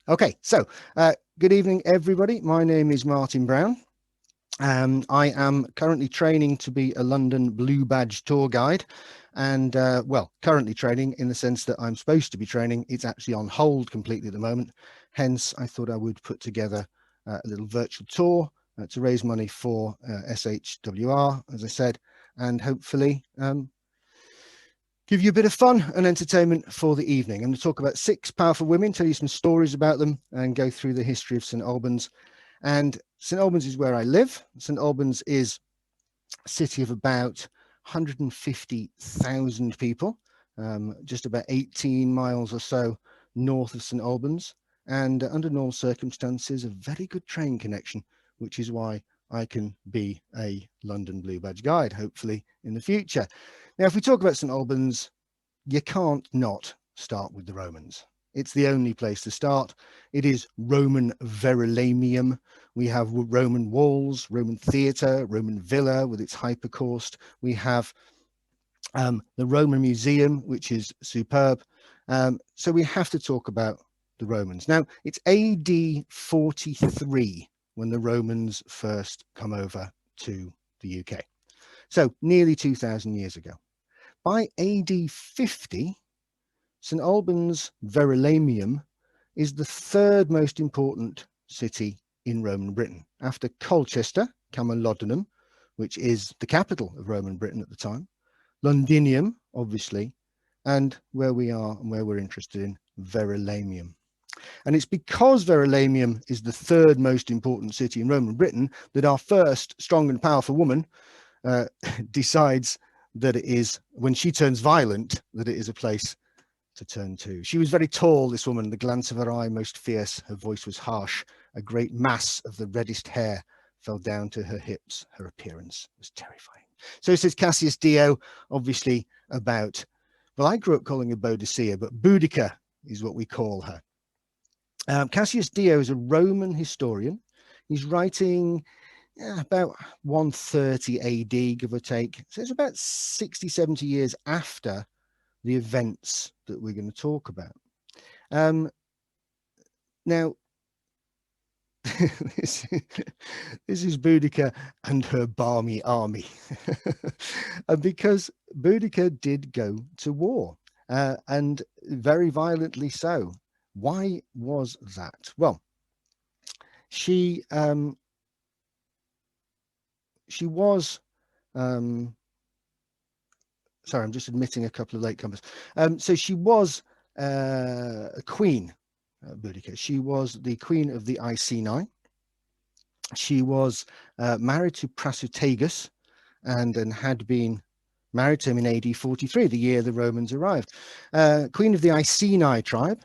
Okay, so good evening, everybody. My name is Martin Brown. I am currently training to be a London Blue Badge tour guide. And well, currently training in the sense that I'm supposed to be training. It's actually on hold completely at the moment. Hence, I thought I would put together a little virtual tour to raise money for SHWR, as I said, and hopefully give you a bit of fun and entertainment for the evening. I'm going to talk about 6 powerful women, tell you some stories about them, and go through the history of St Albans. And St Albans is where I live. St Albans is a city of about 150,000 people, just about 18 miles or so north of St Albans. And under normal circumstances, a very good train connection, which is why I can be a London Blue Badge guide, hopefully in the future. Now, if we talk about St Albans, you can't not start with the Romans. It's the only place to start. It is Roman Verulamium. We have Roman walls, Roman theatre, Roman villa with its hypercaust. We have the Roman Museum, which is superb. So we have to talk about the Romans. Now, it's AD 43 when the Romans first come over to the UK. So nearly 2,000 years ago. By AD 50, St Albans Verulamium is the 3rd most important city in Roman Britain, after Colchester, Camalodunum, which is the capital of Roman Britain at the time, Londinium, obviously, and where we are and where we're interested in, Verulamium. And it's because Verulamium is the 3rd most important city in Roman Britain that our first strong and powerful woman decides that it is, when she turns violent, that it is a place to turn to. She was very tall, this woman, the glance of her eye most fierce, her voice was harsh, a great mass of the reddest hair fell down to her hips, her appearance was terrifying. So says Cassius Dio, obviously about, well, I grew up calling her Boudica, but Boudica is what we call her. Cassius Dio is a Roman historian. He's writing about 130 AD, give or take. So it's about 60, 70 years after the events that we're going to talk about. Now, this is Boudica and her balmy army. And because Boudica did go to war, and very violently so. Why was that? Well, she was sorry, I'm just admitting a couple of latecomers. So she was a queen, Boudica. She was the queen of the Iceni. She was married to Prasutagus and had been married to him in AD 43, the year the Romans arrived. Queen of the Iceni tribe,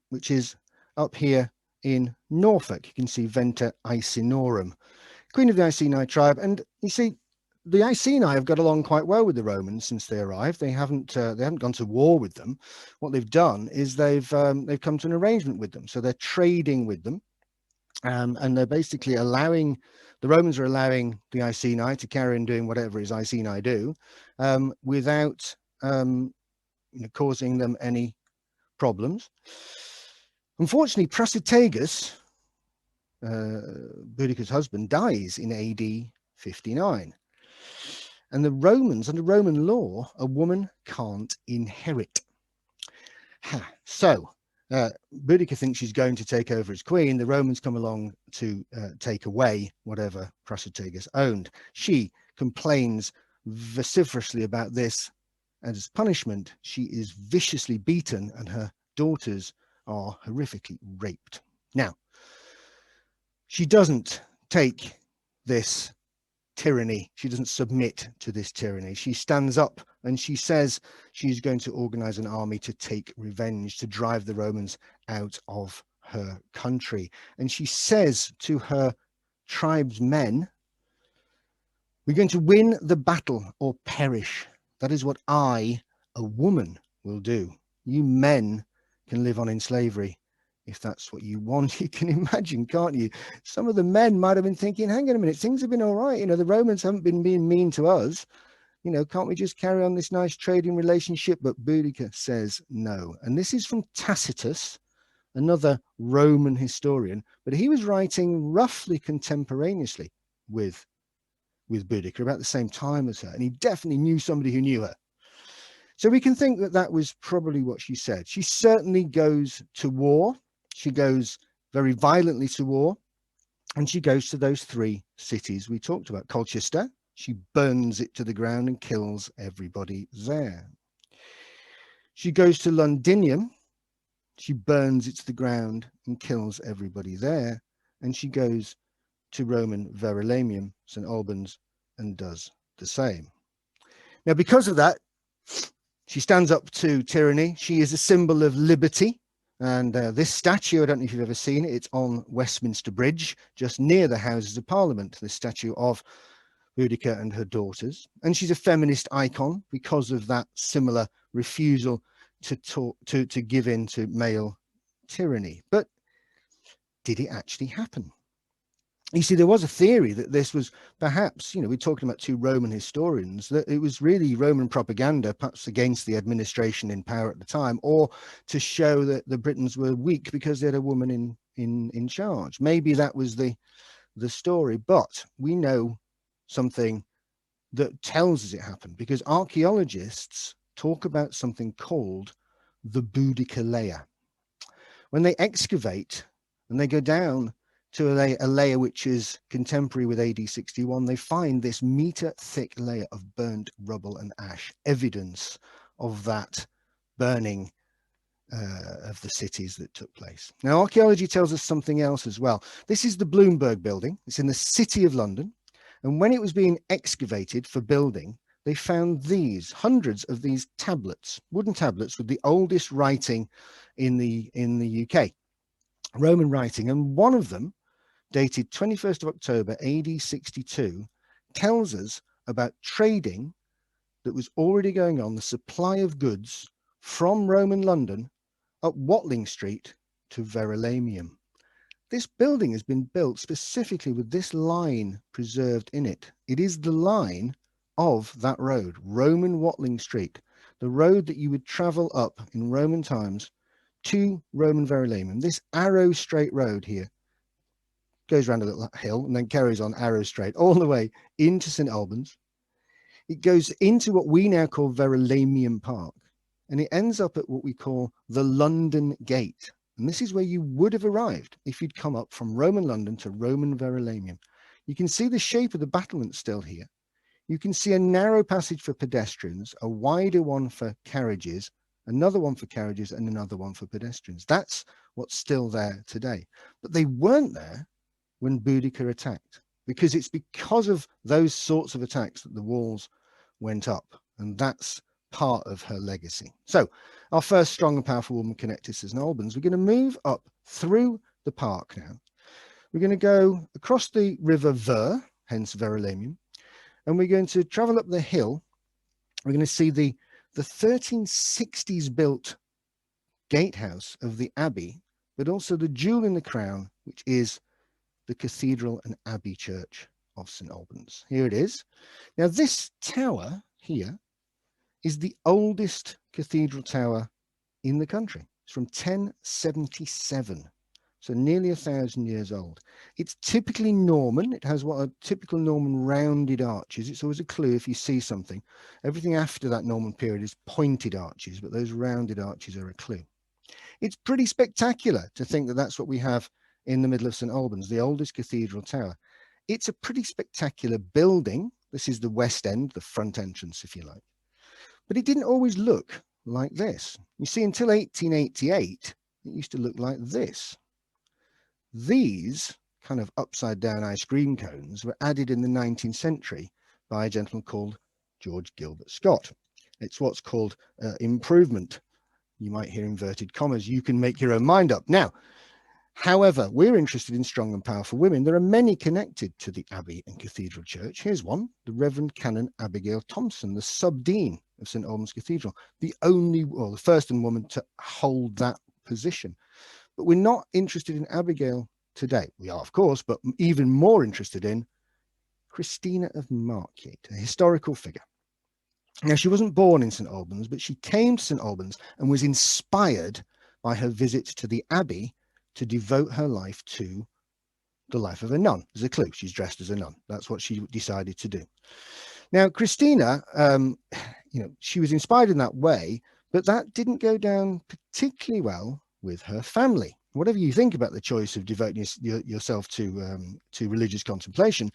which is up here in Norfolk. You can see Venta Icenorum. Queen of the Iceni tribe. And you see, the Iceni have got along quite well with the Romans since they arrived. They haven't gone to war with them. What they've done is they've come to an arrangement with them. So they're trading with them, and they're basically allowing, the Romans are allowing the Iceni to carry on doing whatever his Iceni do, without causing them any problems. Unfortunately, Prasutagus, Boudica's husband, dies in AD 59. And the Romans, under Roman law, a woman can't inherit. So Boudica thinks she's going to take over as queen. The Romans come along to take away whatever Prasutagus owned. She complains vociferously about this, and as punishment, she is viciously beaten and her daughters are horrifically raped. Now, she doesn't take this tyranny. She doesn't submit to this tyranny. She stands up and she says she's going to organize an army to take revenge, to drive the Romans out of her country. And she says to her tribesmen, we're going to win the battle or perish. That is what I, a woman, will do. You men can live on in slavery if that's what you want. You can imagine, can't you? Some of the men might have been thinking, hang on a minute, things have been all right. The Romans haven't been being mean to us. You know, can't we just carry on this nice trading relationship? But Boudica says no. And this is from Tacitus, another Roman historian, but he was writing roughly contemporaneously with Boudica, about the same time as her, and he definitely knew somebody who knew her. So we can think that that was probably what she said. She certainly goes to war. She goes very violently to war, and she goes to those three cities we talked about. Colchester, she burns it to the ground and kills everybody there. She goes to Londinium, she burns it to the ground and kills everybody there. And she goes to Roman Verulamium, St Albans, and does the same. Now, because of that, she stands up to tyranny. She is a symbol of liberty. And this statue, I don't know if you've ever seen it, it's on Westminster Bridge, just near the Houses of Parliament, the statue of Boudica and her daughters. And she's a feminist icon because of that similar refusal to give in to male tyranny. But did it actually happen? You see, there was a theory that this was perhaps, you know, we're talking about two Roman historians, that it was really Roman propaganda, perhaps against the administration in power at the time, or to show that the Britons were weak because they had a woman in charge. Maybe that was the story, but we know something that tells us it happened, because archaeologists talk about something called the Boudica layer. When they excavate and they go down to a layer which is contemporary with AD 61, they find this meter-thick layer of burnt rubble and ash, evidence of that burning of the cities that took place. Now, archaeology tells us something else as well. This is the Bloomberg building. It's in the City of London. And when it was being excavated for building, they found these hundreds of these tablets, wooden tablets with the oldest writing in the UK, Roman writing. And one of them, dated 21st of October, AD 62, tells us about trading that was already going on, the supply of goods from Roman London up Watling Street to Verulamium. This building has been built specifically with this line preserved in it. It is the line of that road, Roman Watling Street, the road that you would travel up in Roman times to Roman Verulamium. This arrow straight road here goes around a little hill and then carries on arrow straight all the way into St Albans. It goes into what we now call Verulamium Park, and it ends up at what we call the London Gate. And this is where you would have arrived if you'd come up from Roman London to Roman Verulamium. You can see the shape of the battlement still here. You can see a narrow passage for pedestrians, a wider one for carriages, another one for carriages, and another one for pedestrians. That's what's still there today. But they weren't there when Boudica attacked, because it's because of those sorts of attacks that the walls went up, and that's part of her legacy. So our first strong and powerful woman connected to St Albans. We're going to move up through the park now. We're going to go across the river Ver, hence Verulamium, and we're going to travel up the hill. We're going to see the 1360s built gatehouse of the abbey, but also the jewel in the crown, which is the Cathedral and Abbey Church of St Albans. Here it is. Now, this tower here is the oldest cathedral tower in the country. It's from 1077, so nearly 1,000 years old. It's typically Norman. It has what are typical Norman rounded arches. It's always a clue if you see something. Everything after that Norman period is pointed arches, but those rounded arches are a clue. It's pretty spectacular to think that that's what we have in the middle of St Albans, the oldest cathedral tower. It's a pretty spectacular building. This is the west end, the front entrance, if you like. But it didn't always look like this. You see, until 1888, it used to look like this. These kind of upside down ice cream cones were added in the 19th century by a gentleman called George Gilbert Scott. It's what's called improvement. You might hear inverted commas. You can make your own mind up. Now, however, we're interested in strong and powerful women. There are many connected to the Abbey and Cathedral Church. Here's one, the Reverend Canon Abigail Thompson, the sub-dean of St Albans Cathedral, the first woman to hold that position. But we're not interested in Abigail today. We are, of course, but even more interested in Christina of Markyate, a historical figure. Now, she wasn't born in St Albans, but she came to St Albans and was inspired by her visit to the Abbey to devote her life to the life of a nun. As a clue, she's dressed as a nun. That's what she decided to do. Now, Christina, she was inspired in that way, but that didn't go down particularly well with her family. Whatever you think about the choice of devoting yourself to religious contemplation,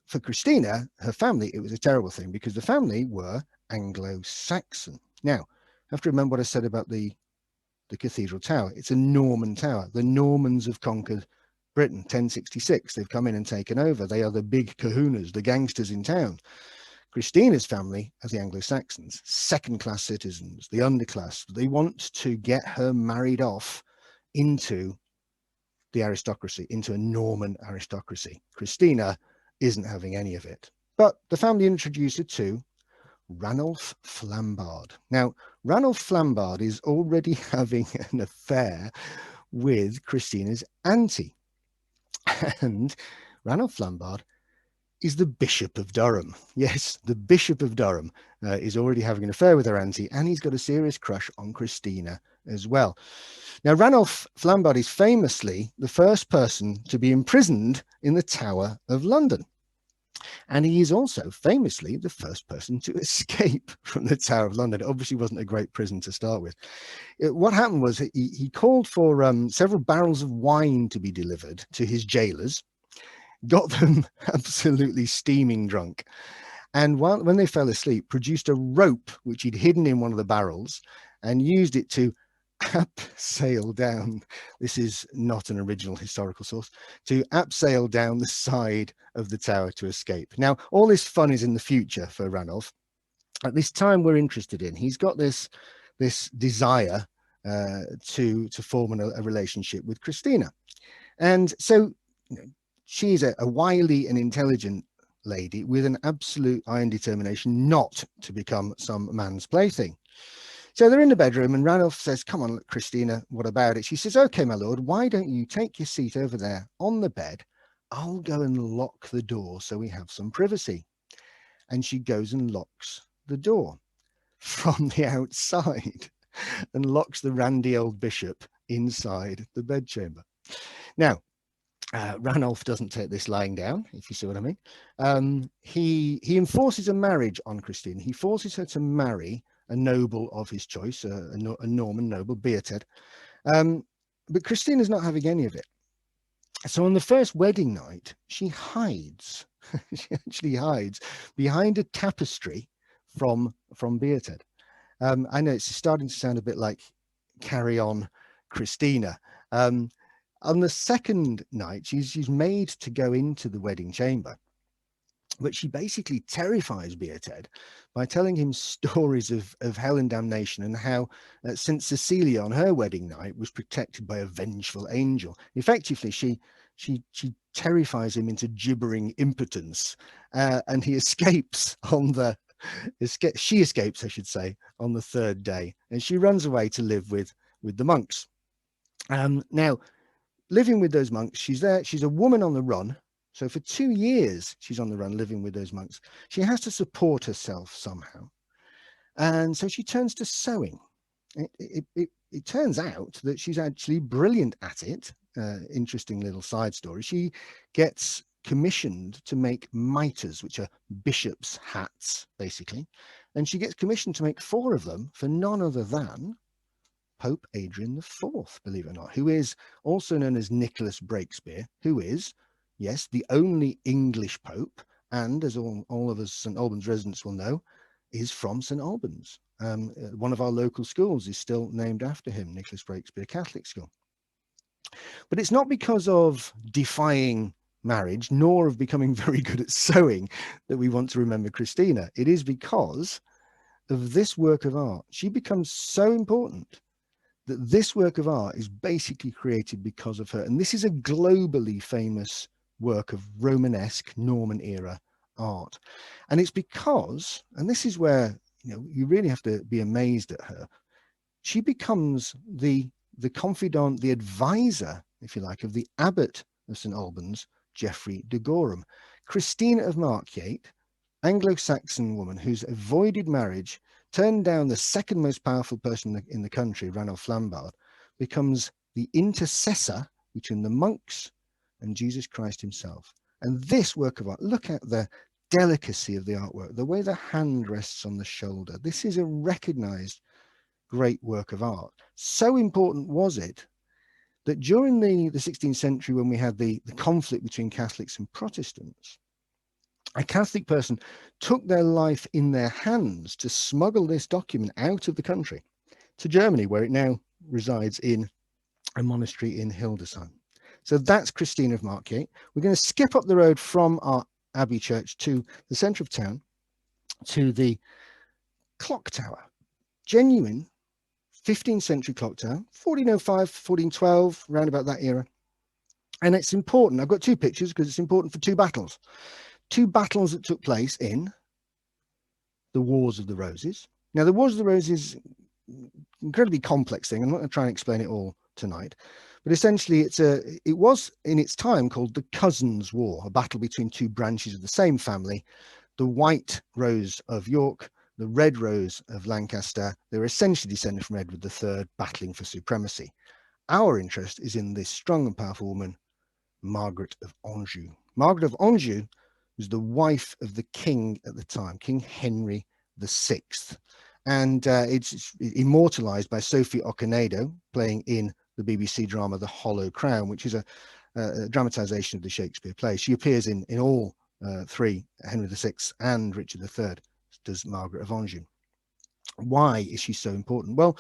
for Christina, her family, it was a terrible thing because the family were Anglo-Saxon. Now, I have to remember what I said about the cathedral tower. It's a Norman tower. The Normans have conquered Britain, 1066. They've come in and taken over. They are the big kahunas, the gangsters in town. Christina's family, as the Anglo-Saxons, second-class citizens, the underclass, they want to get her married off into the aristocracy, into a Norman aristocracy. Christina isn't having any of it. But the family introduced her to Ranulph Flambard. Now, Ranulph Flambard is already having an affair with Christina's auntie. And Ranulph Flambard is the Bishop of Durham. Yes, the Bishop of Durham is already having an affair with her auntie, and he's got a serious crush on Christina as well. Now, Ranulph Flambard is famously the first person to be imprisoned in the Tower of London. And he is also famously the first person to escape from the Tower of London. It obviously wasn't a great prison to start with. What happened was he called for several barrels of wine to be delivered to his jailers, got them absolutely steaming drunk, and when they fell asleep, produced a rope which he'd hidden in one of the barrels and used it to abseil down, this is not an original historical source, to abseil down the side of the tower to escape. Now, all this fun is in the future for Ranulph. At this time we're interested in, he's got this desire to form a relationship with Christina. And so she's a wily and intelligent lady with an absolute iron determination not to become some man's plaything. So they're in the bedroom and Ranulph says, come on, Christina, what about it? She says, okay, my lord, why don't you take your seat over there on the bed? I'll go and lock the door so we have some privacy. And she goes and locks the door from the outside and locks the randy old bishop inside the bedchamber. Now, Ranulph doesn't take this lying down, if you see what I mean. He enforces a marriage on Christina. He forces her to marry a noble of his choice, a Norman noble, Beated. But Christina's not having any of it. So on the first wedding night, she hides. She actually hides behind a tapestry from Beated. I know it's starting to sound a bit like Carry On, Christina. On the second night, she's made to go into the wedding chamber, but she basically terrifies Beated by telling him stories of hell and damnation and how St Cecilia on her wedding night was protected by a vengeful angel. Effectively, she terrifies him into gibbering impotence, and he escapes on the she escapes, I should say, on the third day, and she runs away to live with the monks. Now, living with those monks, she's a woman on the run. So for 2 years, she's on the run living with those monks. She has to support herself somehow. And so she turns to sewing. It turns out that she's actually brilliant at it. Interesting little side story. She gets commissioned to make mitres, which are bishops' hats, basically. And she gets commissioned to make 4 of them for none other than Pope Adrian IV, believe it or not, who is also known as Nicholas Breakspere, who is, yes, the only English Pope, and as all of us St Albans residents will know, is from St Albans. One of our local schools is still named after him, Nicholas Breakspere Catholic School. But it's not because of defying marriage, nor of becoming very good at sewing, that we want to remember Christina. It is because of this work of art. She becomes so important that this work of art is basically created because of her. And this is a globally famous work of Romanesque Norman era art. And it's because, and this is where you really have to be amazed at her, she becomes the confidant, the advisor, if you like, of the abbot of St Albans, Geoffrey de Gorham. Christina of Markyate Anglo-Saxon woman who's avoided marriage, turned down the second most powerful person in the country, Ranulph Flambard, becomes the intercessor between the monks and Jesus Christ himself. And this work of art, look at the delicacy of the artwork, the way the hand rests on the shoulder. This is a recognized great work of art. So important was it that during the 16th century, when we had the conflict between Catholics and Protestants, a Catholic person took their life in their hands to smuggle this document out of the country to Germany, where it now resides in a monastery in Hildesheim. So that's Christina of Markyate. We're going to skip up the road from our abbey church to the centre of town, to the clock tower. Genuine 15th century clock tower, 1405, 1412, round about that era. And it's important. I've got two pictures because it's important for two battles. Two battles that took place in the Wars of the Roses. Now, the Wars of the Roses, incredibly complex thing. I'm not going to try and explain it all tonight, but essentially it was in its time called the Cousins' War, a battle between two branches of the same family, the White Rose of York, the Red Rose of Lancaster. They're essentially descended from Edward III, battling for supremacy. Our interest is in this strong and powerful woman, Margaret of Anjou. Margaret of Anjou was the wife of the king at the time, King Henry VI. And it's immortalized by Sophie Okonedo, playing in the BBC drama The Hollow Crown, which is a dramatization of the Shakespeare play. She appears in all three, Henry VI and Richard III, does Margaret of Anjou. Why is she so important? Well,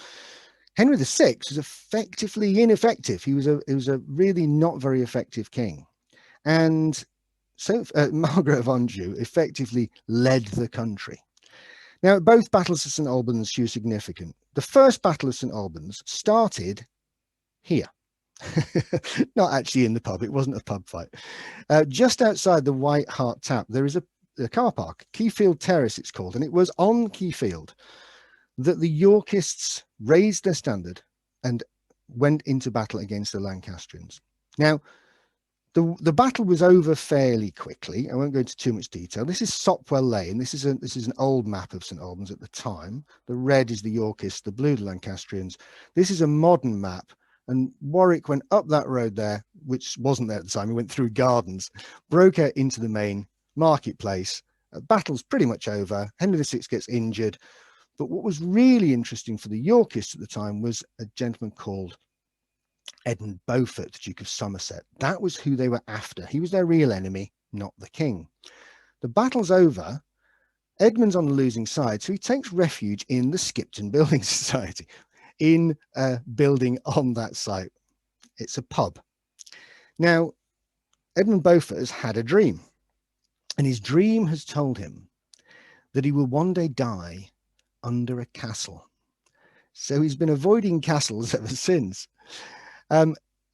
Henry VI was effectively ineffective. He was a really not very effective king. And so Margaret of Anjou effectively led the country. Now, both battles of St Albans, she was significant. The first battle of St Albans started here. Not actually in the pub. It wasn't a pub fight. Just outside the White Hart Tap, there is a car park, Keyfield Terrace it's called, and it was on Keyfield that the Yorkists raised their standard and went into battle against the Lancastrians. Now, the battle was over fairly quickly. I won't go into too much detail. This is Sopwell Lane. This is an old map of St Albans at the time. The red is the Yorkists, the blue the Lancastrians. This is a modern map, and Warwick went up that road there, which wasn't there at the time. He went through gardens, broke out into the main marketplace. Battle's pretty much over. Henry VI gets injured. But what was really interesting for the Yorkists at the time was a gentleman called Edmund Beaufort, Duke of Somerset. That was who they were after. He was their real enemy, not the king. The battle's over. Edmund's on the losing side, so he takes refuge in the Skipton Building Society, in a building on that site. It's a pub. Now, Edmund Beaufort has had a dream, and his dream has told him that he will one day die under a castle. So he's been avoiding castles ever since.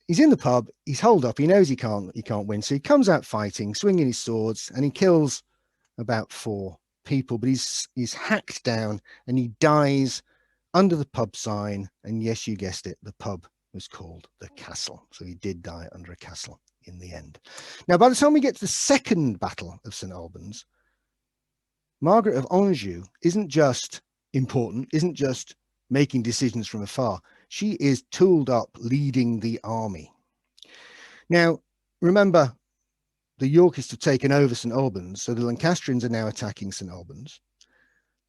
He's in the pub, he's holed up, he knows he can't win, so he comes out fighting, swinging his swords, and he kills about 4 people, but he's hacked down and he dies under the pub sign. And yes, you guessed it, the pub was called the Castle. So he did die under a castle in the end. Now, by the time we get to the second battle of St Albans, Margaret of Anjou isn't just important, isn't just making decisions from afar. She is tooled up leading the army. Now, remember, the Yorkists have taken over St Albans, so the Lancastrians are now attacking St Albans.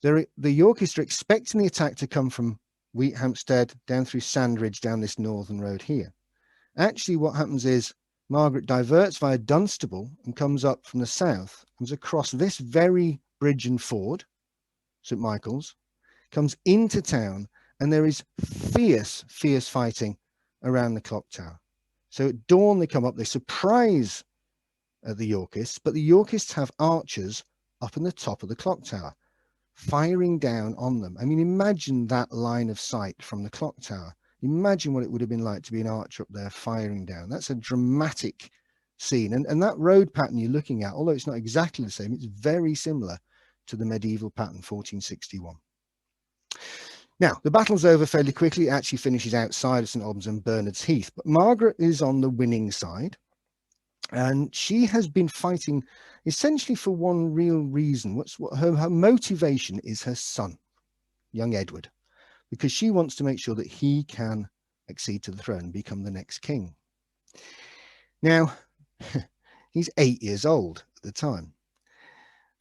The Yorkists are expecting the attack to come from Wheathampstead, down through Sandridge, down this northern road here. Actually, what happens is Margaret diverts via Dunstable and comes up from the south, comes across this very bridge and ford, St Michael's, comes into town, and there is fierce fighting around the clock tower. So at dawn they come up, they surprise the Yorkists, but the Yorkists have archers up in the top of the clock tower, firing down on them. I mean, imagine that line of sight from the clock tower. Imagine what it would have been like to be an archer up there firing down. That's a dramatic scene. And that road pattern you're looking at, although it's not exactly the same, it's very similar to the medieval pattern, 1461. Now, the battle's over fairly quickly. It actually finishes outside of St Albans and Bernard's Heath, but Margaret is on the winning side. And she has been fighting essentially for one real reason. What her motivation is her son, young Edward, because she wants to make sure that he can accede to the throne and become the next king. Now, he's 8 years old at the time.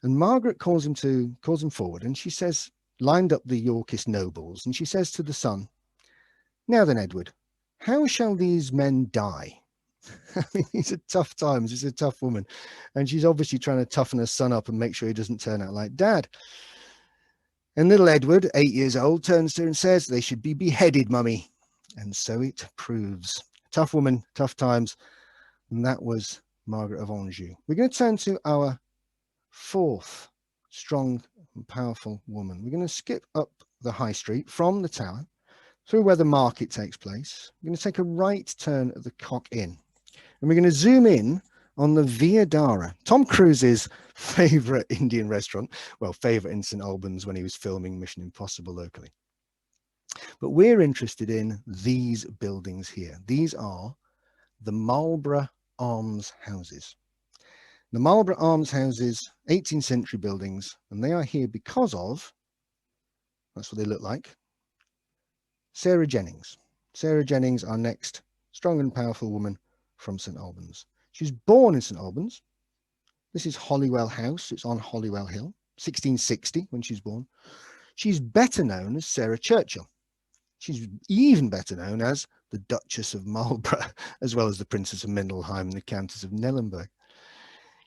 And Margaret calls him forward, and she says, lined up the Yorkist nobles, and she says to the son, "Now then, Edward, how shall these men die?" I mean, these are tough times. She's a tough woman. And she's obviously trying to toughen her son up and make sure he doesn't turn out like dad. And little Edward, 8 years old, turns to her and says, "They should be beheaded, mummy." And so it proves. Tough woman, tough times. And that was Margaret of Anjou. We're going to turn to our fourth strong and powerful woman. We're going to skip up the high street from the tower through where the market takes place. We're going to take a right turn at the Cock Inn. And we're going to zoom in on the Via Dara, Tom Cruise's favorite Indian restaurant. Well, favorite in St Albans when he was filming Mission Impossible locally. But we're interested in these buildings here. These are the Marlborough Arms Houses. The Marlborough Arms Houses, 18th century buildings, and they are here because of, that's what they look like, Sarah Jennings. Sarah Jennings, our next strong and powerful woman from St Albans. She was born in St Albans. This is Holywell House. It's on Holywell Hill, 1660 when she's born. She's better known as Sarah Churchill. She's even better known as the Duchess of Marlborough, as well as the Princess of Mindelheim and the Countess of Nellenberg.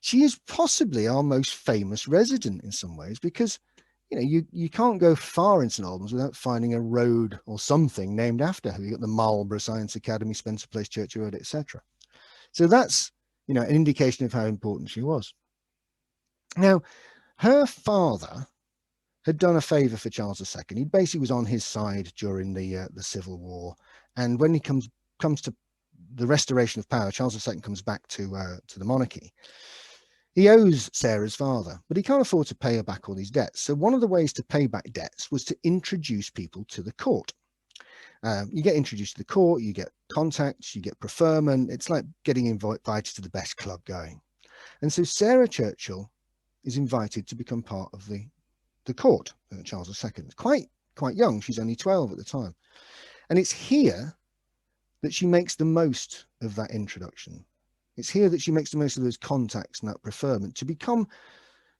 She is possibly our most famous resident in some ways, because you can't go far in St Albans without finding a road or something named after her. You've got the Marlborough Science Academy, Spencer Place, Churchill Road, etc. So that's an indication of how important she was. Now, her father had done a favour for Charles II. He basically was on his side during the Civil War, and when he comes to the restoration of power, Charles II comes back to the monarchy. He owes Sarah's father, but he can't afford to pay her back all these debts. So one of the ways to pay back debts was to introduce people to the court. You get introduced to the court, you get contacts, you get preferment. It's like getting invited to the best club going. And so Sarah Churchill is invited to become part of the court, Charles II. Quite young. She's only 12 at the time. And it's here that she makes the most of that introduction. It's here that she makes the most of those contacts and that preferment to become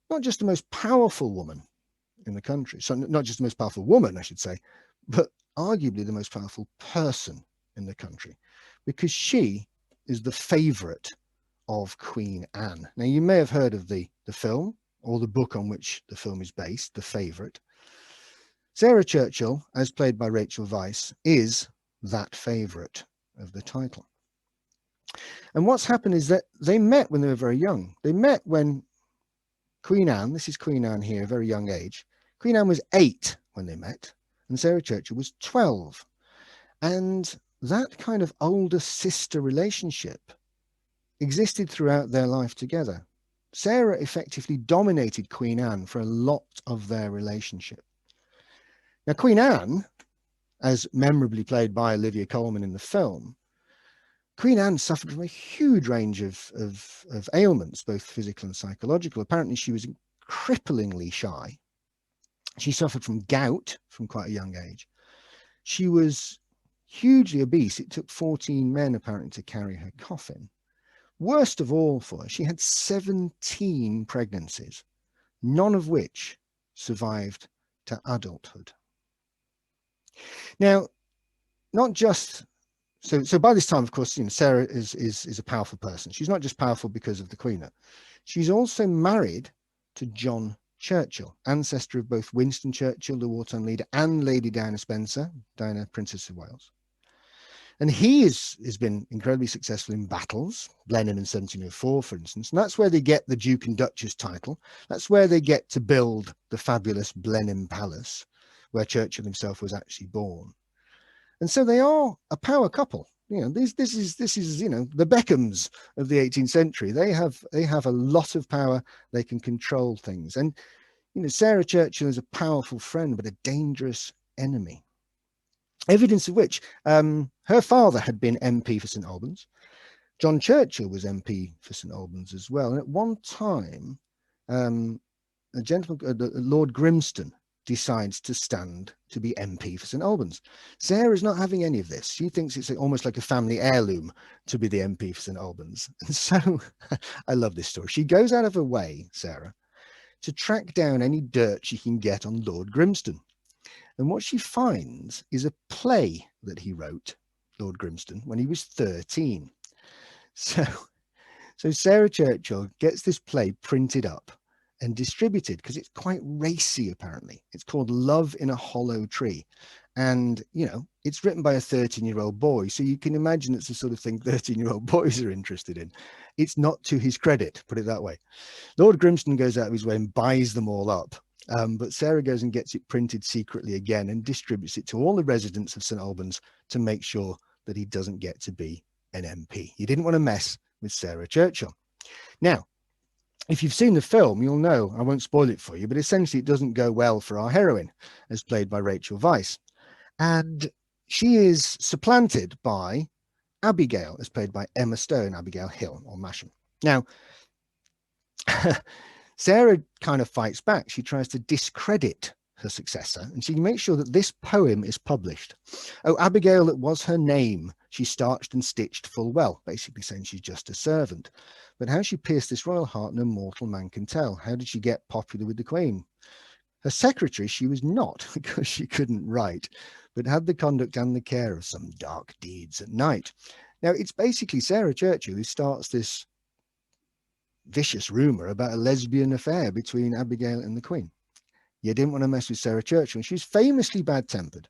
not just the most powerful woman in the country, so not just the most powerful woman, I should say, but arguably the most powerful person in the country, because she is the favourite of Queen Anne. Now, you may have heard of the film or the book on which the film is based, The Favourite. Sarah Churchill, as played by Rachel Weisz, is that favourite of the title. And what's happened is that they met when they were very young. They met when Queen Anne, this is Queen Anne here, a very young age. Queen Anne was 8 when they met, and Sarah Churchill was 12. And that kind of older sister relationship existed throughout their life together. Sarah effectively dominated Queen Anne for a lot of their relationship. Now, Queen Anne, as memorably played by Olivia Colman in the film, Queen Anne suffered from a huge range of ailments, both physical and psychological. Apparently, she was cripplingly shy. She suffered from gout from quite a young age. She was hugely obese. It took 14 men, apparently, to carry her coffin. Worst of all for her, she had 17 pregnancies, none of which survived to adulthood. Now, not just so by this time, of course, Sarah is a powerful person. She's not just powerful because of the Queen. She's also married to John Churchill, ancestor of both Winston Churchill, the wartime leader, and Lady Diana Spencer, Diana, Princess of Wales. And he has been incredibly successful in battles, Blenheim in 1704, for instance. And that's where they get the Duke and Duchess title. That's where they get to build the fabulous Blenheim Palace, where Churchill himself was actually born. And so they are a power couple. This is the Beckhams of the 18th century. They have a lot of power. They can control things. And Sarah Churchill is a powerful friend, but a dangerous enemy. Evidence of which, her father had been MP for St Albans. John Churchill was MP for St Albans as well. And at one time, a gentleman, Lord Grimston, decides to stand to be MP for St Albans. Sarah's not having any of this. She thinks it's almost like a family heirloom to be the MP for St Albans. And so I love this story. She goes out of her way, Sarah, to track down any dirt she can get on Lord Grimston. And what she finds is a play that he wrote, Lord Grimston, when he was 13. So Sarah Churchill gets this play printed up and distributed because it's quite racy, apparently. It's called Love in a Hollow Tree. And, you know, it's written by a 13-year-old boy. So you can imagine it's the sort of thing 13-year-old boys are interested in. It's not to his credit, put it that way. Lord Grimston goes out of his way and buys them all up. But Sarah goes and gets it printed secretly again and distributes it to all the residents of St Albans to make sure that he doesn't get to be an MP. He didn't want to mess with Sarah Churchill. Now, if you've seen the film, you'll know, I won't spoil it for you, but essentially it doesn't go well for our heroine, as played by Rachel Weisz. And she is supplanted by Abigail, as played by Emma Stone, Abigail Hill or Masham. Now, Sarah kind of fights back. She tries to discredit her successor, and she makes sure that this poem is published. Oh, Abigail, that was her name. She starched and stitched full well, basically saying she's just a servant. But how she pierced this royal heart, no mortal man can tell. How did she get popular with the Queen? Her secretary, she was not, because she couldn't write, but had the conduct and the care of some dark deeds at night. Now, it's basically Sarah Churchill who starts this vicious rumour about a lesbian affair between Abigail and the Queen. You didn't want to mess with Sarah Churchill. She was famously bad-tempered.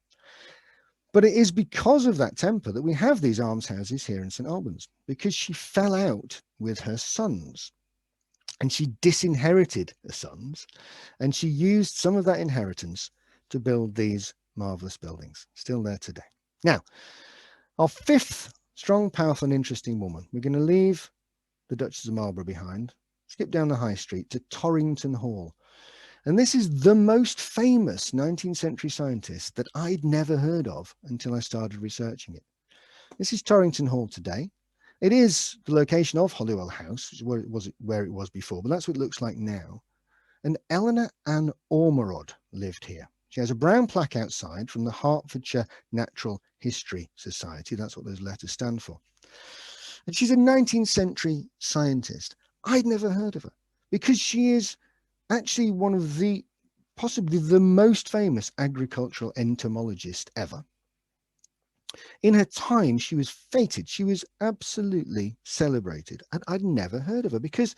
But it is because of that temper that we have these almshouses here in St Albans, because she fell out with her sons and she disinherited the sons, and she used some of that inheritance to build these marvellous buildings, still there today. Now, our fifth strong, powerful and interesting woman, we're going to leave the Duchess of Marlborough behind, skip down the High Street to Torrington Hall. And this is the most famous 19th century scientist that I'd never heard of until I started researching it. This is Torrington Hall today. It is the location of Holywell House, which is where it was before, but that's what it looks like now. And Eleanor Ann Ormerod lived here. She has a brown plaque outside from the Hertfordshire Natural History Society. That's what those letters stand for. And she's a 19th century scientist. I'd never heard of her because she is actually one of the, possibly the most famous agricultural entomologist ever. In her time, she was feted. She was absolutely celebrated. And I'd never heard of her because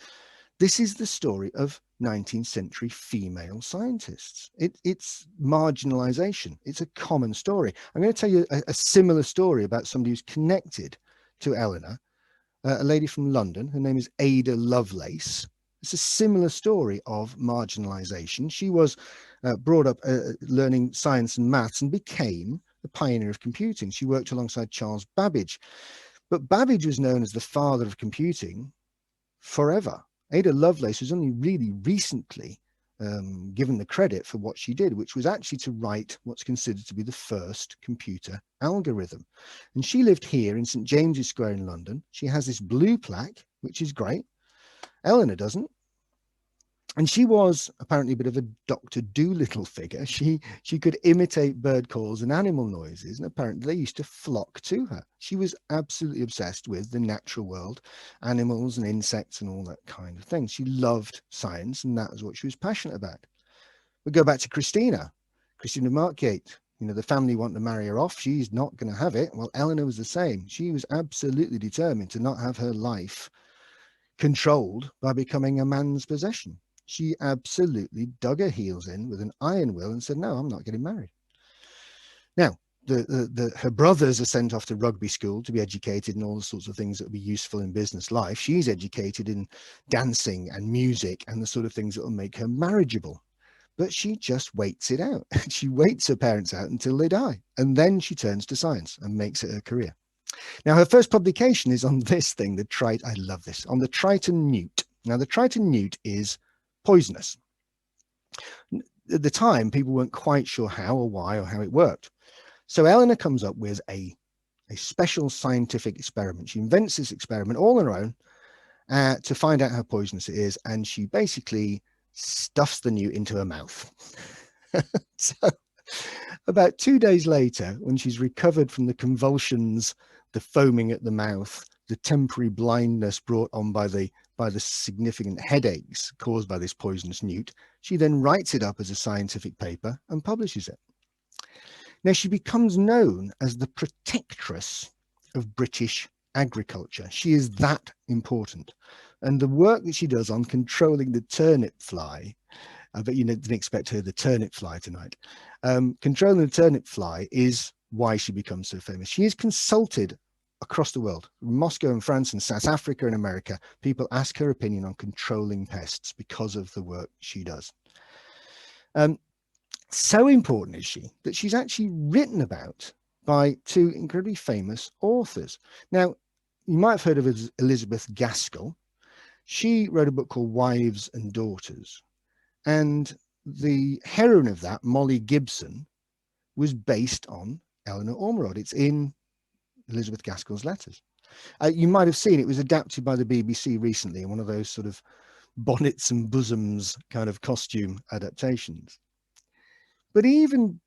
this is the story of 19th century female scientists. It's marginalization. It's a common story. I'm going to tell you a similar story about somebody who's connected to Eleanor, a lady from London. Her name is Ada Lovelace. It's a similar story of marginalization. She was brought up learning science and maths and became a pioneer of computing. She worked alongside Charles Babbage. But Babbage was known as the father of computing forever. Ada Lovelace was only really recently given the credit for what she did, which was actually to write what's considered to be the first computer algorithm. And she lived here in St James's Square in London. She has this blue plaque, which is great. Eleanor doesn't. And she was apparently a bit of a Dr. Dolittle figure. She could imitate bird calls and animal noises, and apparently they used to flock to her. She was absolutely obsessed with the natural world, animals and insects and all that kind of thing. She loved science, and that was what she was passionate about. We go back to Christina of Markyate. You know, the family want to marry her off. She's not going to have it. Well, Eleanor was the same. She was absolutely determined to not have her life controlled by becoming a man's possession. She absolutely dug her heels in with an iron will and said, no, I'm not getting married. Now, her brothers are sent off to rugby school to be educated in all the sorts of things that will be useful in business life. She's educated in dancing and music and the sort of things that will make her marriageable. But she just waits it out. She waits her parents out until they die. And then she turns to science and makes it her career. Now, her first publication is on this thing, I love this, on the Triton newt. Now, the Triton newt is poisonous. At the time, people weren't quite sure how or why or how it worked. So Eleanor comes up with a a special scientific experiment. She invents this experiment all on her own to find out how poisonous it is, and she basically stuffs the newt into her mouth. So about 2 days later, when she's recovered from the convulsions, the foaming at the mouth, the temporary blindness brought on by the significant headaches caused by this poisonous newt, she then writes it up as a scientific paper and publishes it. Now she becomes known as the protectress of British agriculture. She is that important. And the work that she does on controlling the turnip fly, I bet you didn't expect her the turnip fly tonight. Controlling the turnip fly is why she becomes so famous. She is consulted across the world, Moscow and France and South Africa and America. People ask her opinion on controlling pests because of the work she does. So important is she that she's actually written about by 2 incredibly famous authors. Now, you might have heard of Elizabeth Gaskell. She wrote a book called Wives and Daughters. And the heroine of that, Molly Gibson, was based on Eleanor Ormerod. It's in Elizabeth Gaskell's letters. You might have seen it was adapted by the BBC recently in one of those sort of bonnets and bosoms kind of costume adaptations. But even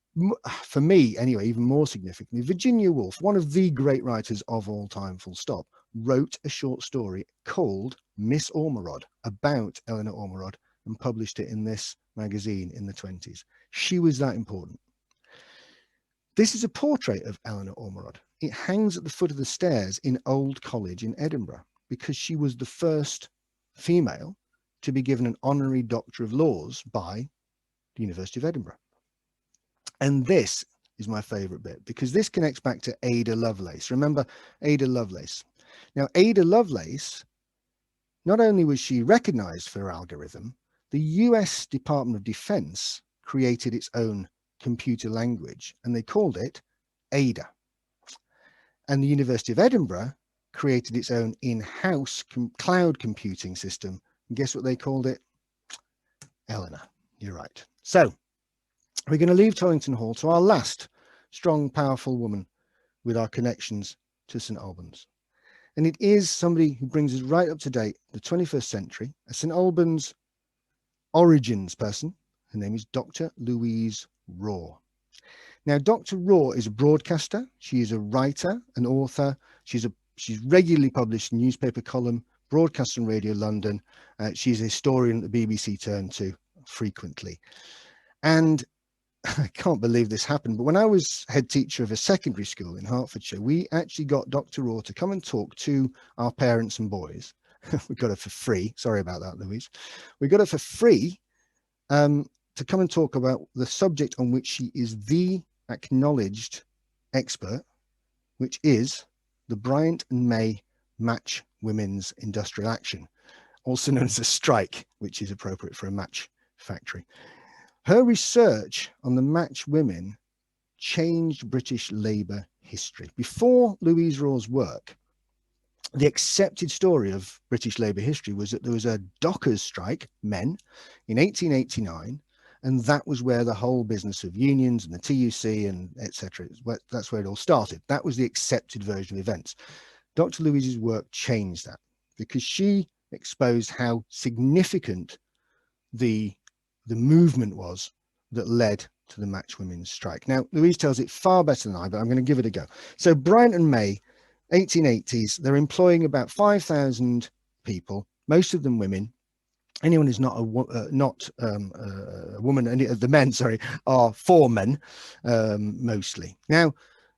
for me, anyway, even more significantly, Virginia Woolf, one of the great writers of all time, full stop, wrote a short story called Miss Ormerod about Eleanor Ormerod and published it in this magazine in the 20s. She was that important. This is a portrait of Eleanor Ormerod. It hangs at the foot of the stairs in Old College in Edinburgh because she was the first female to be given an honorary Doctor of Laws by the University of Edinburgh. And this is my favourite bit because this connects back to Ada Lovelace. Remember Ada Lovelace? Now, Ada Lovelace, not only was she recognised for her algorithm, the US Department of Defence created its own computer language and they called it Ada. And the University of Edinburgh created its own in-house cloud computing system. And guess what they called it? Eleanor. You're right. So we're going to leave Tollington Hall to our last strong, powerful woman with our connections to St Albans. And it is somebody who brings us right up to date, the 21st century, a St Albans origins person. Her name is Dr. Louise Raw. Now, Dr. Raw is a broadcaster. She is a writer, an author. She's regularly published newspaper column, broadcaster on Radio London. She's a historian that the BBC turn to frequently. And I can't believe this happened, but when I was head teacher of a secondary school in Hertfordshire, we actually got Dr. Raw to come and talk to our parents and boys. We got her for free. Sorry about that, Louise. We got her for free to come and talk about the subject on which she is the acknowledged expert, which is the Bryant and May Match Women's Industrial Action, also known as a strike, which is appropriate for a match factory. Her research on the match women changed British labour history. Before Louise Raw's work, the accepted story of British labour history was that there was a dockers' strike, men, in 1889, and that was where the whole business of unions and the TUC and etc. That's where it all started. That was the accepted version of events. Dr. Louise's work changed that because she exposed how significant the movement was that led to the match women's strike. Now, Louise tells it far better than I, but I'm going to give it a go. So Bryant and May, 1880s, they're employing about 5,000 people, most of them women. Anyone who's not a woman, any of the men, sorry, are foremen, mostly. Now,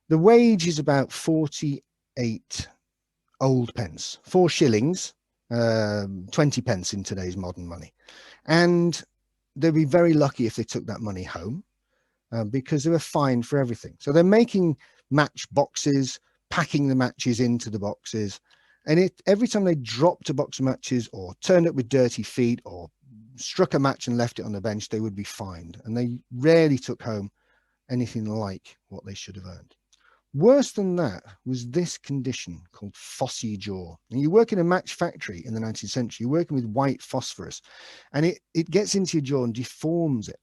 the wage is about 48 old pence, 4 shillings, 20 pence in today's modern money. And they'd be very lucky if they took that money home because they were fined for everything. So they're making match boxes, packing the matches into the boxes. And every time they dropped a box of matches or turned up with dirty feet or struck a match and left it on the bench, they would be fined. And they rarely took home anything like what they should have earned. Worse than that was this condition called phossy jaw. And you work in a match factory in the 19th century, you're working with white phosphorus, and it gets into your jaw and deforms it.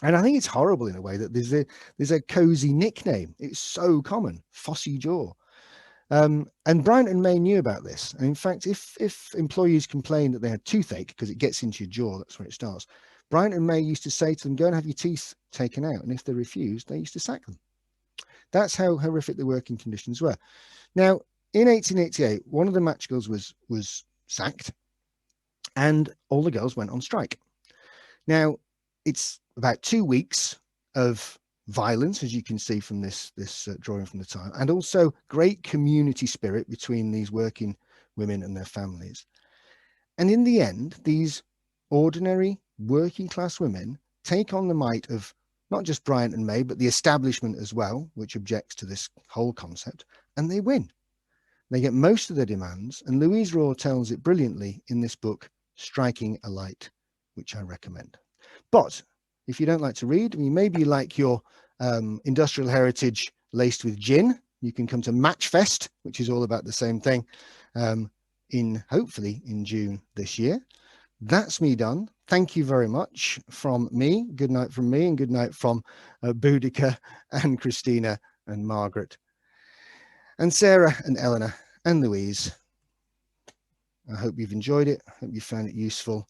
And I think it's horrible in a way that there's a cozy nickname. It's so common, Fossy Jaw. And Bryant and May knew about this. And in fact, if employees complained that they had toothache, because it gets into your jaw, that's where it starts, Bryant and May used to say to them, go and have your teeth taken out. And if they refused, they used to sack them. That's how horrific the working conditions were. Now, in 1888, one of the match girls was sacked, and all the girls went on strike. Now, it's about 2 weeks of violence, as you can see from this drawing from the time, and also great community spirit between these working women and their families. And in the end, these ordinary working class women take on the might of not just Bryant and May, but the establishment as well, which objects to this whole concept, and they win. They get most of their demands, and Louise Raw tells it brilliantly in this book, Striking a Light, which I recommend. But if you don't like to read, I mean, maybe you like your industrial heritage laced with gin, you can come to Matchfest, which is all about the same thing, hopefully in June this year. That's me done. Thank you very much from me. Good night from me, and good night from Boudica and Christina and Margaret and Sarah and Eleanor and Louise. I hope you've enjoyed it. I hope you found it useful.